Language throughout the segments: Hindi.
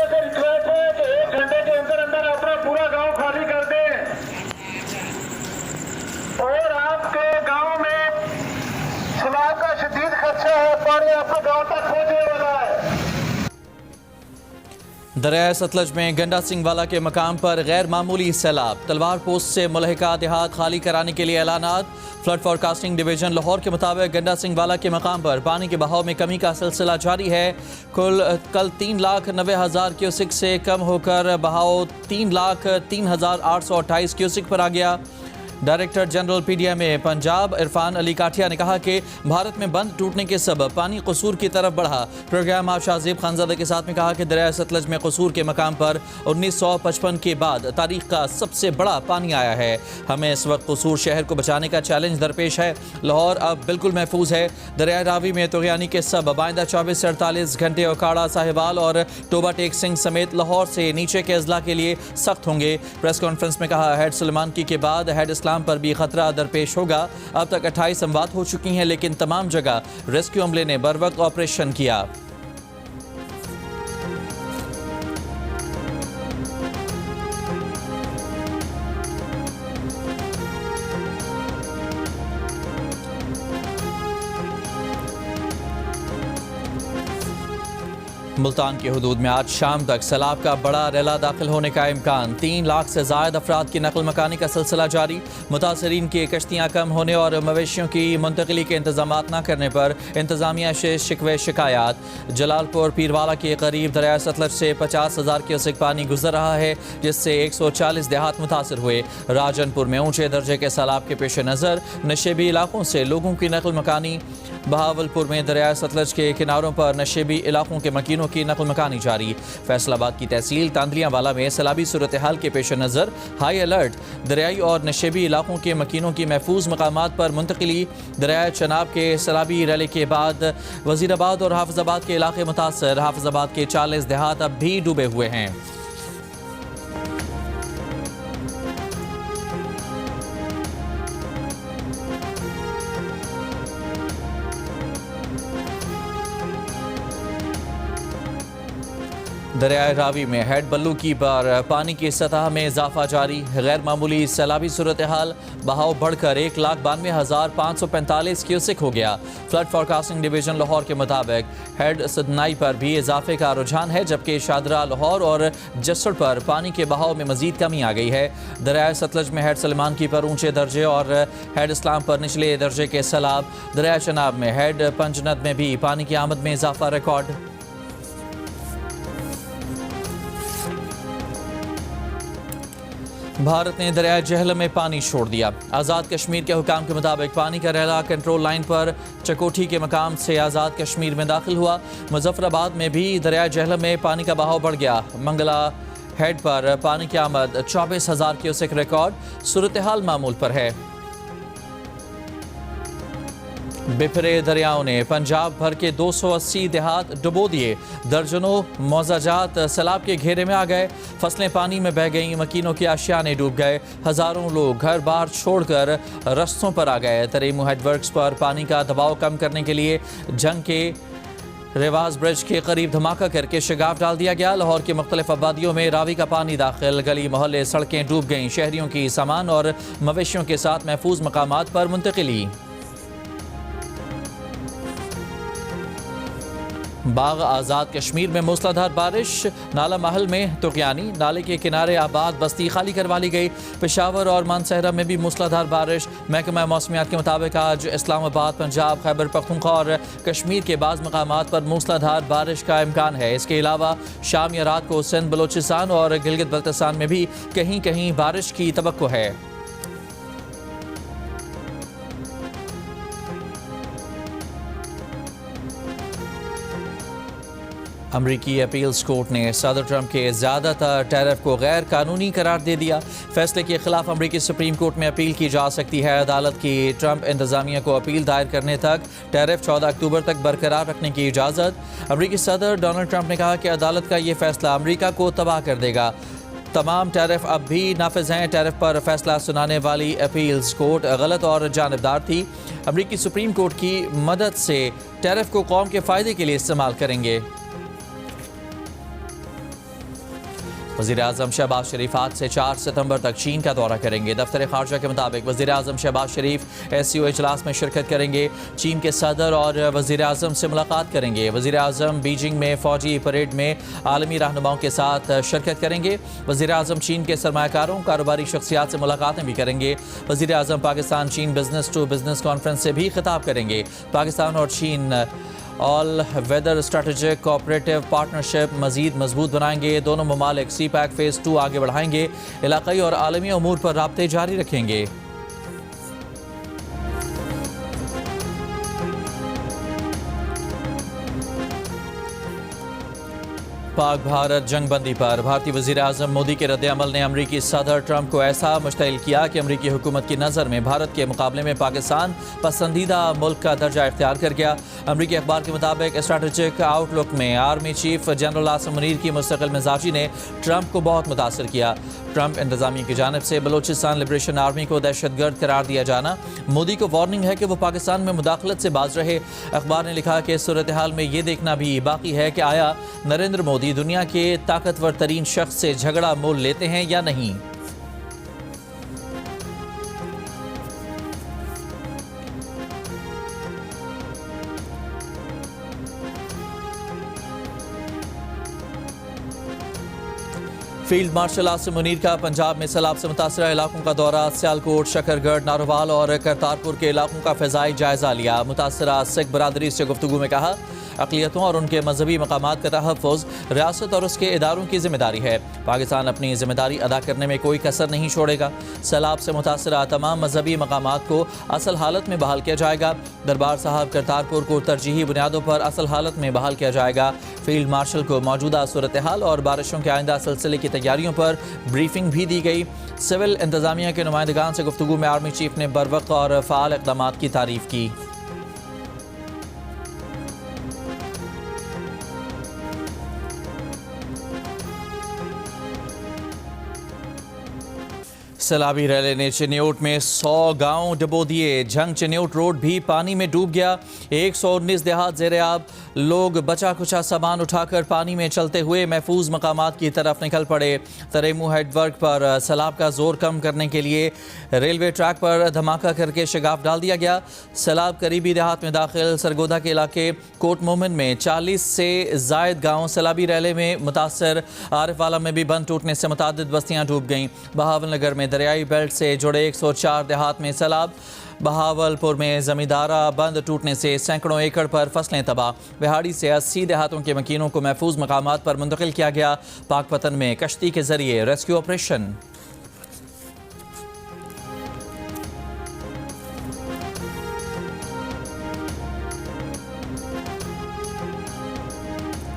से रिक्वेस्ट है कि 1 घंटे के अंदर अंदर अपना पूरा गांव खाली कर दें और आपके गांव में सैलाब का शदीद खदशा है, पानी आपके गांव तक पहुंचने वाला है। दरिया सतलज में गंडा सिंह वाला के मकाम पर गैर मामूली सैलाब। तलवार पोस्ट से मुलहिका देहात खाली कराने के लिए ऐलानात। फ्लड फोरकास्टिंग डिवीजन लाहौर के मुताबिक गंडा सिंह वाला के मकाम पर पानी के बहाव में कमी का सिलसिला जारी है। कल 3,90,000 क्यूसिक से कम होकर बहाव 3,03,828 क्यूसिक पर आ गया। Director general PDMA Punjab Irfan Ali Kathia ने कहा कि भारत में बंद टूटने के सबब पानी कसूर की तरफ बढ़ा। प्रोग्राम आप शाहजेब खानजादा के साथ में कहा कि दरिया सतलज में कसूर के मकाम पर 1955 के बाद तारीख का सबसे बड़ा पानी आया है। हमें इस वक्त कसूर शहर को बचाने का चैलेंज दरपेश है। लाहौर अब बिल्कुल महफूज है। दरिया रावी में तुगयानी के सबब आइंदा 24 से 48 घंटे ओकाड़ा, साहिवाल और टोबा टेक सिंह समेत लाहौर से नीचे के अजला के लिए सख्त होंगे। प्रेस कॉन्फ्रेंस में कहा हेड सुलेमान की के बाद हेड पर भी खतरा दरपेश होगा। अब तक 28 अमवात हो चुकी हैं, लेकिन तमाम जगह रेस्क्यू अमले ने बरवक्त ऑपरेशन किया। मुल्तान की हदूद में आज शाम तक सैलाब का बड़ा रेला दाखिल होने का इम्कान। 3 लाख से ज़ायद अफराद की नकल मकानी का सिलसिला जारी। मुतासरीन की कश्तियाँ कम होने और मवेशियों की मुंतकली के इंतजाम न करने पर इंतजामिया से शिकवे शिकायत। जलालपुर पीरवाला के करीब दरिया सतलज से 50,000 क्यूसेक पानी गुजर रहा है, जिससे 140 देहात मुतासर हुए। राजनपुर में ऊंचे दर्जे के सैलाब के पेश नज़र नशेबी इलाकों से लोगों की नकल मकानी। बहावलपुर में दरिया सतलज के किनारों पर नशेबी इलाकों के मकीनों की नकल मकानी जारी। फैसलाबाद की तहसील तांदलियावाला में सैलाबी सूरत हाल के पेश नज़र हाई अलर्ट। दरियाई और नशेबी इलाकों के मकीनों की महफूज मकामात पर मुंतकली। दरिया चनाब के सैलाबी रैली के बाद वजीराबाद और हाफिजाबाद के इलाके मुतासर। हाफिजाबाद के 40 देहात अब भी डूबे हुए हैं। दरियाए रावी में हेड बल्लू की पर पानी की सतह में इजाफा जारी। गैर मामूली सैलाबी सूरत हाल। बहाव बढ़कर 1,92,545 क्यूसेक हो गया। फ्लड फोरकास्टिंग डिवीजन लाहौर के मुताबिक हेड सदनाई पर भी इजाफे का रुझान है, जबकि शादरा, लाहौर और जसड़ पर पानी के बहाव में मजीद कमी आ गई है। दरिया सतलज में हेड सलमान की पर ऊंचे दर्जे और हेड इस्लाम पर निचले दर्जे के सैलाब। दरिया चनाब में हेड पंजनद में भी पानी की आमद में इजाफा रिकॉर्ड। भारत ने दरिया जहलम में पानी छोड़ दिया। आज़ाद कश्मीर के हुकाम के मुताबिक पानी का रेला कंट्रोल लाइन पर चकोठी के मकाम से आज़ाद कश्मीर में दाखिल हुआ। मुजफ्फराबाद में भी दरिया जहलम में पानी का बहाव बढ़ गया। मंगला हेड पर पानी की आमद 24,000 क्यूसेक रिकॉर्ड। सूरत हाल मामूल पर है। बिफरे दरियाओं ने पंजाब भर के 280 देहात डुबो दिए। दर्जनों मौजाजात सैलाब के घेरे में आ गए। फसलें पानी में बह गईं। मकीनों के आशियाने डूब गए। हज़ारों लोग घर बार छोड़कर रस्तों पर आ गए। तरीमू हेडवर्क्स पर पानी का दबाव कम करने के लिए जंग के रेवाज ब्रिज के करीब धमाका करके शगाफ डाल दिया गया। लाहौर के मुख्तलिफ आबादियों में रावी का पानी दाखिल। गली मोहल्ले सड़कें डूब गईं। शहरियों की सामान और मवेशियों के साथ महफूज मकामात पर मुंतकिली। बाग आज़ाद कश्मीर में मूसलाधार बारिश। नाला महल में तुगयानी। नाले के किनारे आबाद बस्ती खाली करवा ली गई। पेशावर और मानसहरा में भी मूसलाधार बारिश। महकमा मौसमियात के मुताबिक आज इस्लामाबाद, पंजाब, खैबर पख्तूनख्वा और कश्मीर के बाज़ मकामात पर मूसलाधार बारिश का इम्कान है। इसके अलावा शाम या रात को सिंध, बलोचिस्तान और गिलगित बल्तिस्तान में भी कहीं कहीं बारिश की तवक्को है। अमरीकी अपील्स कोर्ट ने सदर ट्रंप के ज़्यादातर टैरिफ को गैर कानूनी करार दे दिया। फैसले के खिलाफ अमरीकी सुप्रीम कोर्ट में अपील की जा सकती है। अदालत की ट्रंप इंतजामिया को अपील दायर करने तक टैरिफ 14 अक्टूबर तक बरकरार रखने की इजाज़त। अमरीकी सदर डोनाल्ड ट्रंप ने कहा कि अदालत का ये फैसला अमरीका को तबाह कर देगा। तमाम टैरिफ अब भी नाफिज हैं। टैरिफ पर फैसला सुनाने वाली अपील्स कोर्ट गलत और जानिबदार थी। अमरीकी सुप्रीम कोर्ट की मदद से टैरिफ को कौम के फ़ायदे के लिए इस्तेमाल करेंगे। वज़ीर आज़म शहबाज शरीफ आज से 4 सितंबर तक चीन का दौरा करेंगे। दफ्तर खारजा के मुताबिक वज़ीर आज़म शहबाज शरीफ SCO इजलास में शिरकत करेंगे। चीन के सदर और वज़ीर आज़म से मुलाकात करेंगे। वज़ीर आज़म बीजिंग में फ़ौजी परेड में आलमी रहनुमाओं के साथ शिरकत करेंगे। वज़ीर आज़म चीन के सरमायाकारों कारोबारी शख्सियात से मुलाकातें भी करेंगे। वज़ीर आज़म पाकिस्तान चीन बिजनेस टू बिजनेस कॉन्फ्रेंस से भी खिताब करेंगे। पाकिस्तान और चीन all weather strategic cooperative partnership मज़ीद मजबूत बनाएंगे। दोनों ममालिक CPEC फ़ेज़ 2 आगे बढ़ाएंगे। इलाक़ाई और आलमी अमूर पर राब्ते जारी रखेंगे। पाक भारत जंगबंदी पर भारतीय वज़ीर आज़म मोदी के रद्द-ए-अमल ने अमरीकी सदर ट्रंप को ऐसा मुश्तइल किया कि अमरीकी हुकूमत की नज़र में भारत के मुकाबले में पाकिस्तान पसंदीदा मुल्क का दर्जा इख्तियार कर गया। अमरीकी अखबार के मुताबिक स्ट्रेटेजिक आउटलुक में army chief general Asim Munir की मुस्तकिल मिजाजी ने ट्रंप को बहुत मुतासर किया। ट्रंप इंतजामिया की जानिब से बलूचिस्तान लिबरेशन आर्मी को दहशतगर्द करार दिया जाना मोदी को वार्निंग है कि वो पाकिस्तान में मुदाखलत से बाज रहे। अखबार ने लिखा कि सूरत हाल में ये देखना भी बाकी है कि आया नरेंद्र मोदी दुनिया के ताकतवर तरीन शख्स से झगड़ा मोल लेते हैं या नहीं। फील्ड मार्शल आसिम मुनीर का पंजाब में सैलाब से मुतासरा इलाकों का दौरा। सियालकोट, शकरगढ़, नारोवाल और करतारपुर के इलाकों का फ़िज़ाई जायजा लिया। मुतासरा सिख बरादरी से गुफ्तगू में कहा अक़लियतों और उनके मजहबी मकामात का तहफ़्फ़ुज़ रियासत और उसके इदारों की जिम्मेदारी है। पाकिस्तान अपनी जिम्मेदारी अदा करने में कोई कसर नहीं छोड़ेगा। सैलाब से मुतासरा तमाम मजहबी मकामात को असल हालत में बहाल किया जाएगा। दरबार साहब करतारपुर को तरजीही बुनियादों पर असल हालत में बहाल किया जाएगा। फील्ड मार्शल को मौजूदा सूरत हाल और बारिशों के आइंदा सिलसिले की तैयारियों पर ब्रीफिंग भी दी गई। सिविल इंतजामिया के नुमाइंदगान से गुफ्तगू में आर्मी चीफ ने बरवक्त और फ़ाल इक़दामात की तारीफ की। सैलाबी रैली ने चिन्योट में 100 गांव डुबो दिए। झंग चिन्योट रोड भी पानी में डूब गया। 119 देहात ज़ेर-ए-आब। लोग बचा खुचा सामान उठाकर पानी में चलते हुए महफूज मकामात की तरफ निकल पड़े। तरेमू हेडवर्क पर सैलाब का जोर कम करने के लिए रेलवे ट्रैक पर धमाका करके शगाफ डाल दिया गया। सैलाब करीबी देहात में दाखिल सरगोदा के इलाके कोट मोमिन में 40 से जायद गाँव सैलाबी रैली में मुतासर। आरिफवाला में भी बंद टूटने से मुतादिद बस्तियाँ डूब गईं। बहावल नगर में दरियाई बेल्ट से जुड़े 104 देहात में सैलाब। बहावलपुर में जमींदारा बंद टूटने से सैकड़ों एकड़ पर फसलें तबाह। बिहाड़ी से 80 देहातों के मकीनों को महफूज मकामात पर मुंतकिल किया गया। पाकपतन में कश्ती के जरिए रेस्क्यू ऑपरेशन।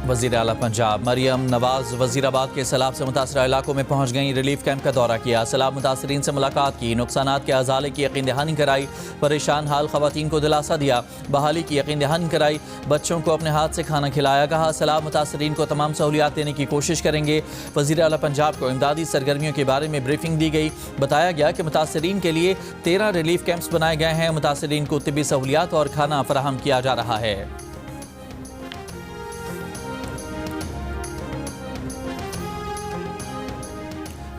वज़ीर आला पंजाब मरियम नवाज वज़ीराबाद के सैलाब से मुतासरा इलाकों में पहुँच गईं। रिलीफ कैंप का दौरा किया। सैलाब मुतासरीन से मुलाकात की। नुकसानात के अजाले की यकीन दहानी कराई। परेशान हाल ख़वातीन को दिलासा दिया। बहाली की यकीन दहानी कराई। बच्चों को अपने हाथ से खाना खिलाया। कहा सैलाब मुतासरीन को तमाम सहूलियात देने की कोशिश करेंगे। वज़ीर आला पंजाब को इमदादी सरगर्मियों के बारे में ब्रीफिंग दी गई। बताया गया कि मुतासरीन के लिए 13 रिलीफ कैंप्स बनाए गए हैं। मुतासरीन को तिब्बी सहूलियात और खाना फराहम किया जा रहा है।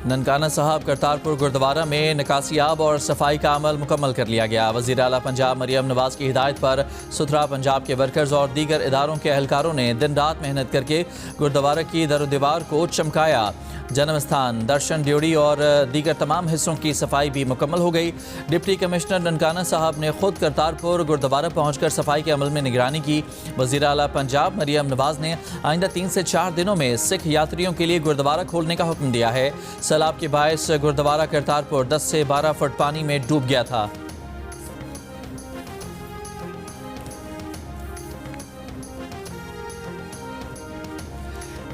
ननकाना साहब करतारपुर गुरुद्वारा में निकासियाब और सफाई का अमल मुकम्मल कर लिया गया। वज़ीर आला पंजाब मरियम नवाज की हिदायत पर सुथरा पंजाब के वर्कर्स और दीगर इदारों के एहलकारों ने दिन रात मेहनत करके गुरुद्वारा की दर दीवार को चमकाया। जन्म स्थान, दर्शन ड्योढ़ी और दीगर तमाम हिस्सों की सफाई भी मुकम्मल हो गई। डिप्टी कमिश्नर ननकाना साहब ने खुद करतारपुर गुरुद्वारा पहुंचकर सफाई के अमल में निगरानी की। वज़ीर आला पंजाब मरियम नवाज ने आइंदा 3 से 4 दिनों में सिख यात्रियों के लिए गुरुद्वारा खोलने का हुक्म दिया है। सैलाब के बायस गुरुद्वारा करतारपुर 10 से 12 फुट पानी में डूब गया था।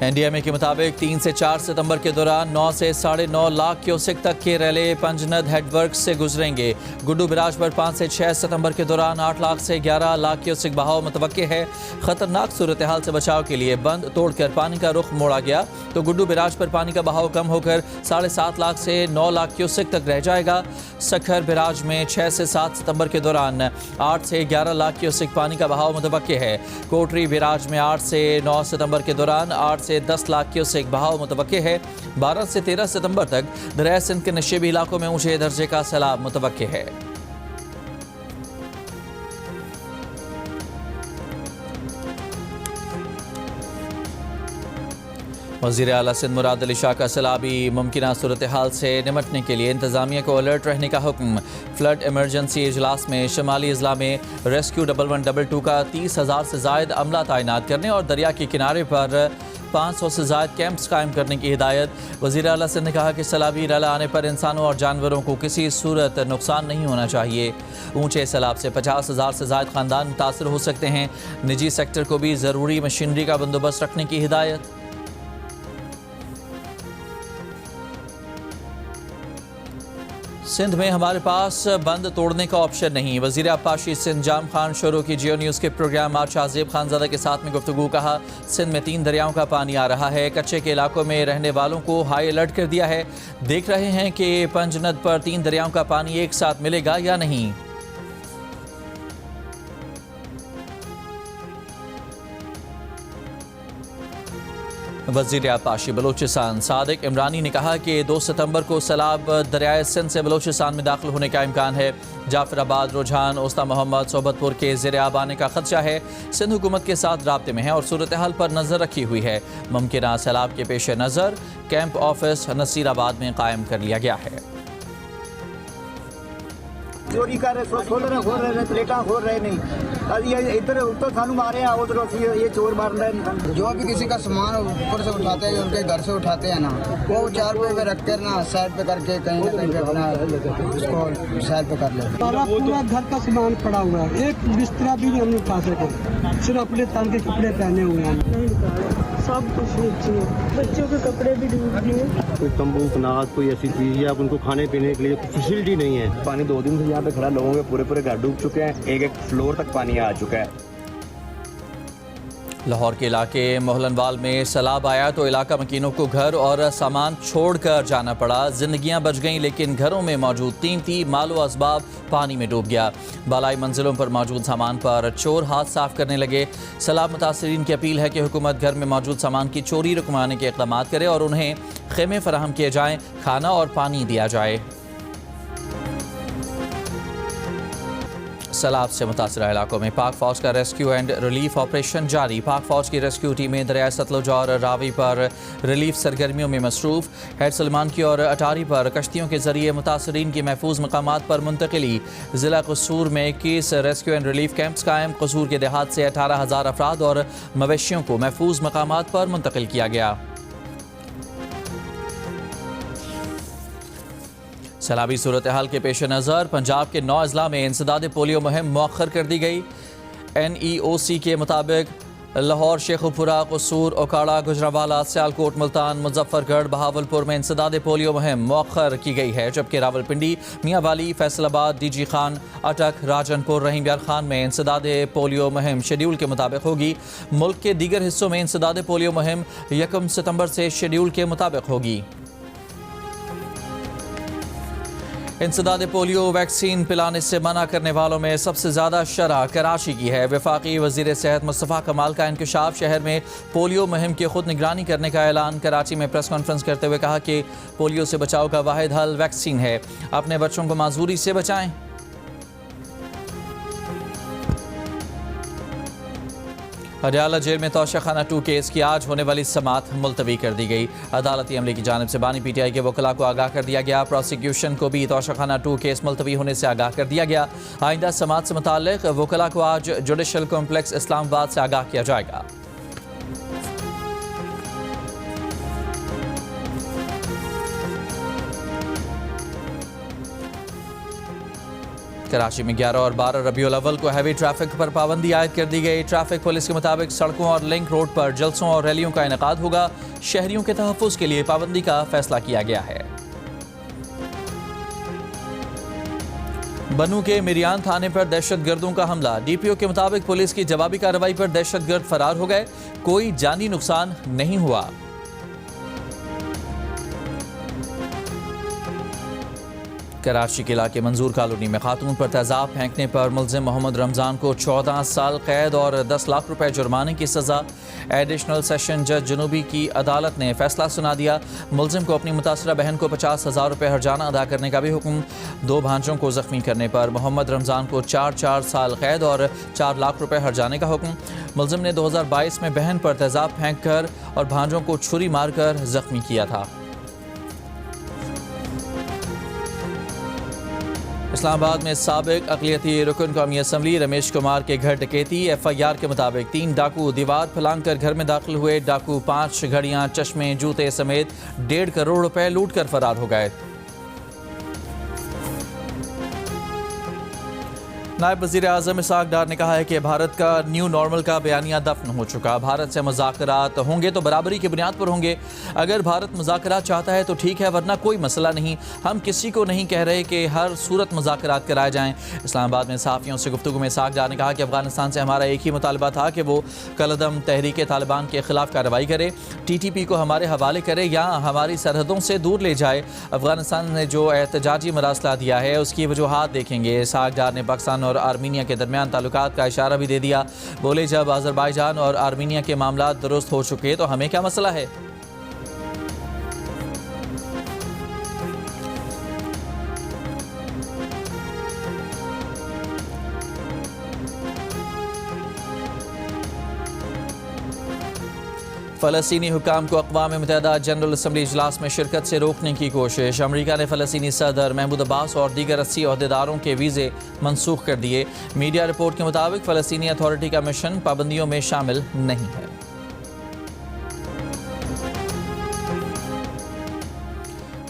एनडीएमए के मुताबिक 3 से 4 सितंबर के दौरान 9 से 9.5 लाख क्यूसेक तक के रेले पंजनद हेडवर्क से गुजरेंगे। गुड्डू बिराज पर 5 से 6 सितंबर के दौरान 8 लाख से 11 लाख क्यूसेक बहाव मुतवक्के है। खतरनाक सूरत हाल से बचाव के लिए बंद तोड़कर पानी का रुख मोड़ा गया तो गुड्डू बिराज पर पानी का बहाव कम होकर 7.5 लाख से 9 लाख क्यूसेक तक रह जाएगा। सखर बिराज में 6 से 7 सितंबर के दौरान 8 से 11 लाख क्यूसेक पानी का बहाव मुतवक्के है। कोटरी बिराज में 8 से 9 सितंबर के दौरान 8 से 10 लाख क्यूसेक बहाव मुतवक्के है। 12 से 13 सितंबर तक दरिया सिंध के नशेबी इलाकों में ऊंचे दर्जे का सैलाब मुतवक्के है। वज़ीर आला सिंध मुराद अली शाह का सैलाबी मुमकिना सूरत हाल से निमटने के लिए इंतजामिया को अलर्ट रहने का हुक्म। फ्लड इमरजेंसी इजलास में शमाली अजला में रेस्क्यू 1112 का 30,000 से जायद अमला तैनात करने और दरिया के किनारे पर 500 से जायद कैंप्स कायम करने की हिदायत। वज़ीर आला सिंध ने कहा कि सैलाबी रला आने पर इंसानों और जानवरों को किसी सूरत नुकसान नहीं होना चाहिए। ऊंचे सैलाब से 50,000 से जायद ख़ानदान मुतासर हो सकते हैं। निजी सेक्टर को भी ज़रूरी मशीनरी का बंदोबस्त रखने की हिदायत। सिंध में हमारे पास बंद तोड़ने का ऑप्शन नहीं। वज़ीर आबपाशी सिंध जाम खान शुरू की जियो न्यूज़ के प्रोग्राम आज शाहजेब खानज़ादा के साथ में गुफ्तगू। कहा, सिंध में 3 दरियाओं का पानी आ रहा है। कच्चे के इलाकों में रहने वालों को हाई अलर्ट कर दिया है। देख रहे हैं कि पंजनद पर 3 दरियाओं का पानी एक साथ मिलेगा या नहीं। वज़ीर आबपाशी बलूचिस्तान सादिक इमरानी ने कहा कि 2 सितंबर को सैलाब दरियाए सिंध से बलूचिस्तान में दाखिल होने का इम्कान है। जाफराबाद, रुझान, उस्ता मोहम्मद, सोबतपुर के ज़ेर आब आने का खदशा है। सिंध हुकूमत के साथ राब्ते में है और सूरत हाल पर नज़र रखी हुई है। मुमकिना सैलाब के पेश नज़र कैंप ऑफिस नसीराबाद में कायम कर लिया गया है। चोरी कर रहे, खोल रहे, प्लेटा खोल रहे नहीं। ये इधर तो सानू मारे उधर ये चोर मार रहे हैं। जो भी किसी का सामान ऊपर से उठाते हैं, उनके घर से उठाते हैं ना, वो 4 रुपये पे रख कर ना साइड पे करके कहीं ना कहीं पे अपना उसको साइड पे कर लेते। पूरा घर का सामान पड़ा हुआ है, एक बिस्तरा भी नहीं हम उठा सके, सिर्फ अपने तन के कपड़े पहने हुए हैं। नहीं निकाले, सब कुछ नीचे है, बच्चों के कपड़े भी डूब गए। कोई तंबू कनात कोई ऐसी चीज़ या उनको खाने पीने के लिए फैसिलिटी नहीं है। पानी 2 दिन से यहाँ पे खड़ा, लोगों के पूरे घर डूब चुके हैं। एक फ्लोर तक पानी आ चुका है। लाहौर के इलाके मोहलनवाल में सैलाब आया तो इलाका मकीनों को घर और सामान छोड़कर जाना पड़ा। जिंदगियां बच गईं लेकिन घरों में मौजूद कीमती मालो असबाब पानी में डूब गया। बालाई मंजिलों पर मौजूद सामान पर चोर हाथ साफ करने लगे। सैलाब मुतासरीन की अपील है कि हुकूमत घर में मौजूद सामान की चोरी रुकवाने के इक़दाम करे और उन्हें खेमे फराहम किए जाएँ, खाना और पानी दिया जाए। सैलाब से मुतासरा इलाकों में पाक फौज का रेस्क्यू एंड रिलीफ ऑपरेशन जारी। पाक फौज की रेस्क्यू टीमें दरिया सतलुज और रावी पर रिलीफ सरगर्मियों में मसरूफ। हेड सलमान की और अटारी पर कश्तियों के जरिए मुतासरीन की महफूज मकामात पर मुंतकिली। ज़िला कसूर में 21 रेस्क्यू एंड रिलीफ कैंप्स कायम। कसूर के देहात से 18,000 अफराद और मवेशियों को महफूज मकामात पर मुंतकिल किया गया। सैलाबी सूरत हाल के पेश नज़र पंजाब के 9 अजला में इंसदाद पोलियो मुहिम मौखर कर दी गई। NEOC के मुताबिक लाहौर, शेखुपुरा, कसूर, ओकाड़ा, गुजरावाला, सियालकोट, मुल्तान, मुजफ्फरगढ़, बहावलपुर में इंसदाद पोलियो मुहिम मौखर की गई है, जबकि रावलपिंडी, मियांवाली, फैसलाबाद, DG खान, अटक, राजनपुर, रहीम यार खान में इंसदाद पोलियो मुहिम शेड्यूल के मुताबिक होगी। मुल्क के दीगर हिस्सों में इंसदाद पोलियो मुहिम 1 सितंबर से शेड्यूल के मुताबिक होगी। इंसदाद पोलियो वैक्सीन पिलाने से मना करने वालों में सबसे ज़्यादा शरह कराची की है। वफाकी वज़ीर सेहत मुस्तफ़ा कमाल का इंकशाफ। शहर में पोलियो मुहिम की खुद निगरानी करने का ऐलान। कराची में प्रेस कॉन्फ्रेंस करते हुए कहा कि पोलियो से बचाव का वाहिद हल वैक्सीन है। अपने बच्चों को माजूरी से बचाएं। हरियाला जेल में तौशाखाना 2 केस की आज होने वाली समाअत मुलतवी कर दी गई। अदालती अमले की जानिब से बानी PTI के वकला को आगाह कर दिया गया। प्रोसिक्यूशन को भी तौशाखाना 2 केस मुलतवी होने से आगाह कर दिया गया। आइंदा समाअत से मुताल्लिक वकला को आज जुडिशल कॉम्प्लेक्स इस्लामाबाद से आगाह किया जाएगा। कराची में 11 और 12 रबीउल अव्वल को हैवी ट्रैफिक पर पाबंदी आयद कर दी गई। ट्रैफिक पुलिस के मुताबिक सड़कों और लिंक रोड पर जलसों और रैलियों का इनेकाद होगा। शहरियों के तहफ़्फ़ुज़ के लिए पाबंदी का फैसला किया गया है। बनू के मिरियान थाने पर दहशतगर्दों का हमला। DPO के मुताबिक पुलिस की जवाबी कार्रवाई पर दहशतगर्द फरार हो गए। कोई जानी नुकसान नहीं हुआ। कराची के इलाके मंजूर कॉलोनी में खातून पर तेजाब फेंकने पर मुलजिम मोहम्मद रमज़ान को 14 साल कैद और 10 लाख रुपए जुर्माने की सज़ा। एडिशनल सेशन जज जनूबी की अदालत ने फैसला सुना दिया। मुलजिम को अपनी मुतासरा बहन को 50,000 रुपए हर्जाना अदा करने का भी हुक्म। 2 भांजों को जख्मी करने पर मोहम्मद रमज़ान को 4 साल कैद और 4 लाख रुपए हर्जाने का हुक्म। मुलजिम ने 2022 में बहन पर तेजाब फेंक कर और भांजों को छुरी मारकर जख्मी किया था। इस्लामाबाद में साबिक अक़लियती रुकन कौमी असम्बली रमेश कुमार के घर डकैती। FIR के मुताबिक 3 डाकू दीवार फलांग कर घर में दाखिल हुए। डाकू 5 घड़ियां, चश्मे, जूते समेत 1.5 करोड़ रुपए लूट कर फरार हो गए। नायब वज़ीर आज़म इसहाक़ डार ने कहा है कि भारत का न्यू नॉर्मल का बयानिया दफन हो चुका। भारत से मुज़ाकरात होंगे तो बराबरी की बुनियाद पर होंगे। अगर भारत मुज़ाकरात चाहता है तो ठीक है, वरना कोई मसला नहीं। हम किसी को नहीं कह रहे कि हर सूरत मुज़ाकरात कराए जाएँ। इस्लामाबाद में सहाफ़ियों से गुफ्तगू में इसहाक़ डार ने कहा कि अफ़गानिस्तान से हमारा एक ही मुतालबा था कि वो कलअदम तहरीक तालिबान के ख़िलाफ़ कार्रवाई करे, TTP को हमारे हवाले करे या हमारी सरहदों से दूर ले जाए। अफ़गानिस्तान ने जो एहतजाजी मरासला दिया है उसकी वजूहात देखेंगे। इसहाक़ डार ने पाकिस्तान और आर्मीनिया के दरमियान ताल्लुकात का इशारा भी दे दिया। बोले, जब अज़रबाईजान और आर्मीनिया के मामला दुरुस्त हो चुके तो हमें क्या मसला है। फ़लस्तीनी हुकाम को अक़वाम मुत्तहिदा जनरल असम्बली इजलास में शिरकत से रोकने की कोशिश। अमरीका ने फ़लस्तीनी सदर महमूद अब्बास और दीगर 80 अहदेदारों के वीज़े मनसूख कर दिए। मीडिया रिपोर्ट के मुताबिक फ़लस्तीनी अथॉरिटी का मिशन पाबंदियों में शामिल नहीं है।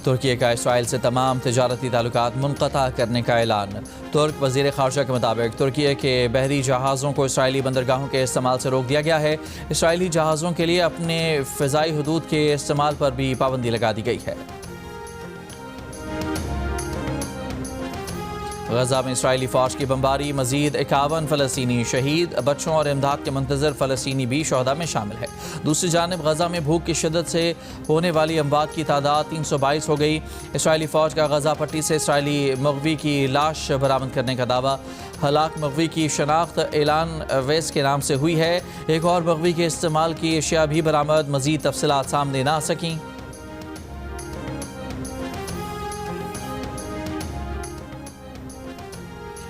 तुर्की का इसराइल से तमाम तिजारती ताल्लुकात मुनक़ता करने का ऐलान। तुर्क वज़ीर ख़ारजा के मुताबिक तुर्की के बहरी जहाज़ों को इसराइली बंदरगाहों के इस्तेमाल से रोक दिया गया है। इसराइली जहाज़ों के लिए अपने फ़िज़ाई हदूद के इस्तेमाल पर भी पाबंदी लगा दी गई है। गजा में इसराइली फ़ौज की बमबारी, मज़ीद 51 फ़लस्तीनी शहीद। बच्चों और इमदाद के मुंतज़र फ़लस्तीनी भी शहदा में शामिल है। दूसरी जानिब गजा में भूख की शिद्दत से होने वाली अमवात की तादाद 322 हो गई। इसराइली फ़ौज का गजा पट्टी से इसराइली मग़वी की लाश बरामद करने का दावा। हलाक मग़वी की शनाख्त एलान वेस के नाम से हुई है। एक और मग़वी के इस्तेमाल की अशिया भी बरामद। मज़ीद तफसीलात सामने ना आ सकीं।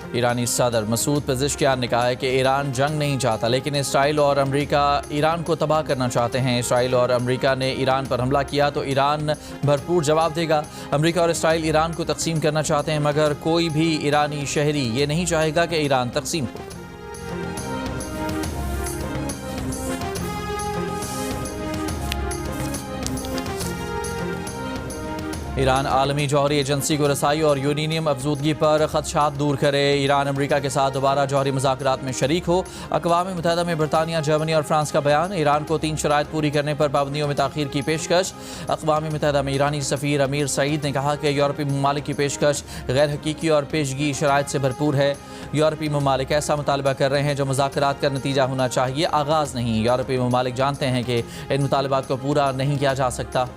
ईरानी सदर मसूद पेज़ेश्कियान ने कहा है कि ईरान जंग नहीं चाहता, लेकिन इसराइल और अमेरिका ईरान को तबाह करना चाहते हैं। इसराइल और अमेरिका ने ईरान पर हमला किया तो ईरान भरपूर जवाब देगा। अमेरिका और इसराइल ईरान को तकसीम करना चाहते हैं, मगर कोई भी ईरानी शहरी ये नहीं चाहेगा कि ईरान तकसीम हो। ईरान आलमी जौहरी एजेंसी को रसाई और यूरेनियम अफजूदगी पर खदशात दूर करे। ईरान अमेरिका के साथ दोबारा जौहरी मुज़ाकरात में शरीक हो। अक़वाम मुत्तहिदा में बरतानिया, जर्मनी और फ्रांस का बयान। ईरान को 3 शराइत पूरी करने पर पाबंदियों में ताख़ीर की पेशकश। अक़वाम मुत्तहिदा में ईरानी सफ़ीर अमीर सईद ने कहा कि यूरोपीय ममालिक की पेशकश गैर हकीकी और पेशगी शराइत से भरपूर है। यूरोपीय ममालिक ऐसा मुतालबा कर रहे हैं जो मुज़ाकरात का नतीजा होना चाहिए, आगाज़ नहीं। यूरोपीय ममालिक जानते हैं कि इन मुतालबात को पूरा नहीं किया जा सकता।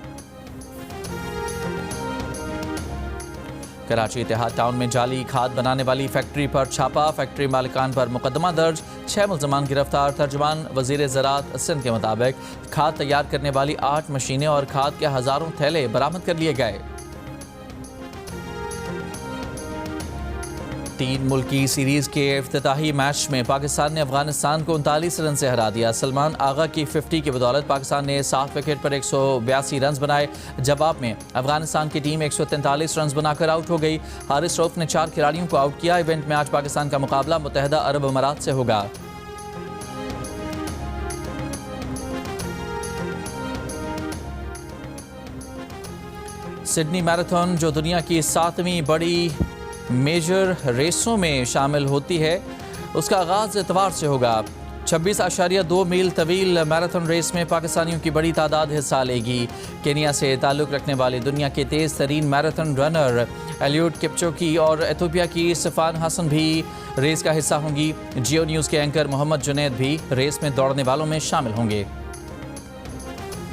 कराची इतिहाद टाउन में जाली खाद बनाने वाली फैक्ट्री पर छापा। फैक्ट्री मालिकान पर मुकदमा दर्ज। 6 मुल्ज़मान गिरफ्तार। तर्जुमान वज़ीर ज़राअत सिंध के मुताबिक खाद तैयार करने वाली 8 मशीनें और खाद के हज़ारों थैले बरामद कर लिए गए। 3 मुल्की सीरीज़ के इफ्तिताही मैच में पाकिस्तान ने अफगानिस्तान को 39 रन से हरा दिया। सलमान आगा की 50 की बदौलत पाकिस्तान ने 7 विकेट पर 182 रन बनाए। जवाब में अफगानिस्तान की टीम 143 रन बनाकर आउट हो गई। हारिस रऊफ ने 4 खिलाड़ियों को आउट किया। इवेंट में आज पाकिस्तान का मुकाबला मुत्तहिदा अरब अमारात से होगा। सिडनी मैराथन, जो दुनिया की 7वीं बड़ी मेजर रेसों में शामिल होती है, उसका आगाज़ इतवार से होगा। 26.2 मील तवील मैराथन रेस में पाकिस्तानियों की बड़ी तादाद हिस्सा लेगी। केनिया से ताल्लुक़ रखने वाले दुनिया के तेज़ तरीन मैराथन रनर एलियूड किपचोगी और एथोपिया की सफ़ान हसन भी रेस का हिस्सा होंगी। जियो न्यूज़ के एंकर मोहम्मद जुनैद भी रेस में दौड़ने वालों में शामिल होंगे।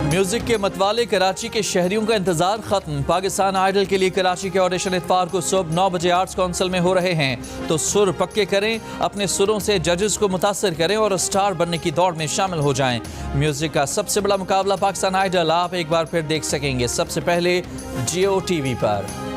म्यूजिक के मतवाले कराची के शहरियों का इंतजार खत्म। पाकिस्तान आइडल के लिए कराची के ऑडिशन इतवार को सुबह 9 बजे आर्ट्स काउंसिल में हो रहे हैं, तो सुर पक्के करें, अपने सुरों से जजेस को मुतासर करें और स्टार बनने की दौड़ में शामिल हो जाएं। म्यूजिक का सबसे बड़ा मुकाबला पाकिस्तान आइडल आप एक बार फिर देख सकेंगे, सबसे पहले जियो टीवी पर।